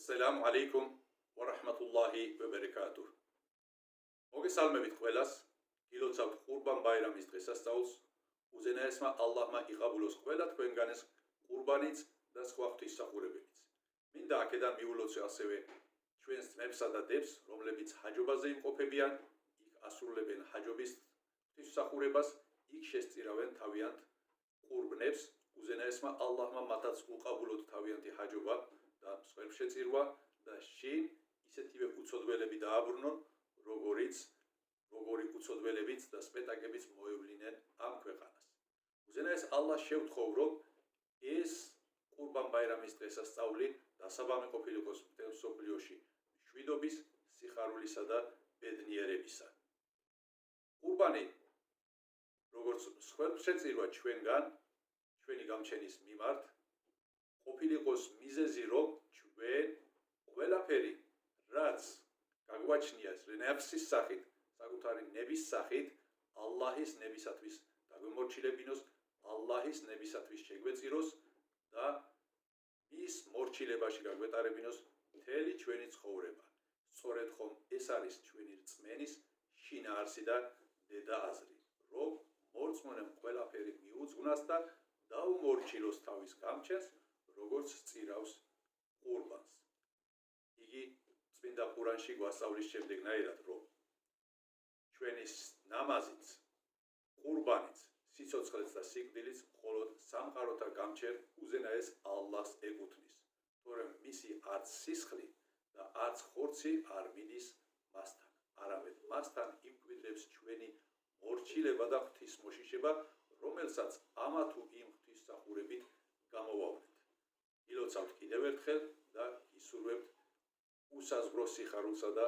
Assalamu alaikum wa rahmatullahi wa barakatuh. მოგესალმებით ყველას. გილოცავთ ყურბან ბაირამის დღესასწაულს. უზენაესმა ალლაჰმა იყაბულოს ყველა თქვენგანეს ყურბანიც და სხვა ღვთისმსახურებებიც. მინდა აქედან მიულოცე ასევე ჩვენს ძმებსა და დებს, რომლებიც ჰაჯობაზე იმყოფებიან, იქ ასრულებენ ჰაჯობის ღვთისმსახურებას, იქ შესწირავენ თავიანთ ყურბნებს. უზენაესმა ალლაჰმა მათაც უყაბულოთ თავიანთი ჰაჯობა და მსხვერპლშეწირვა და შინ ისეთივე უცოდველები დააბრუნონ, როგორი უცოდველებიც და სპეტაკებიც მოევლინენ ამ ქვეყანას. უზენაეს ალლას შევთხოვ, რომ ეს ყურბან ბაირამის დღესასწაული დასაბამი ყოფილიყოს მთელ მსოფლიოში მშვიდობის, სიხარულისა და ბედნიერებისა. ყურბანი, როგორც მსხვერპლშეწირვა ჩვენგან, ჩვენი გამჩენის მიმართ, ყოფილიყოს მიზეზი, რომ ჩვენ ყველაფერი, რაც გაგვაჩნიას ნაფსის სახით, საკუთარი ნების სახით, ალლაჰის ნებისათვის დაგვემორჩილებინოს, ალლაჰის ნებისათვის შეგვეწიროს და მის მორჩილებაში გაგვეტარებინოს მთელი ჩვენი ცხოვრება. სწორედ ხომ ეს არის ჩვენი რწმენის შინაარსი და დედააზრი, რომ მორწმუნემ ყველაფერი მიუძღვნას და დაუმორჩილოს თავის გამჩენს, როგორც წირავს ყურბანს. იგი წმინდა ყურანში გვასწავლის შემდეგნაირად, რომ ჩვენი ნამაზიც, ყურბანიც, სიცოცხლეც და სიკვდილიც მხოლოდ სამყაროთა გამჩენ უზენაეს ალლას ეკუთვნის, თორემ მისი არც სისხლი და არც ხორცი არ მიდის მასთან, არამედ მასთან იმკვიდრებს ჩვენი მორჩილება და ღვთისმოშიშება, რომელსაც ამა თუ იმ ღვთისმსახურებით გამოვავნეთ. გილოცავთ კიდევ ერთხელ და გისურვებთ უსაზღვრო სიხარულსა და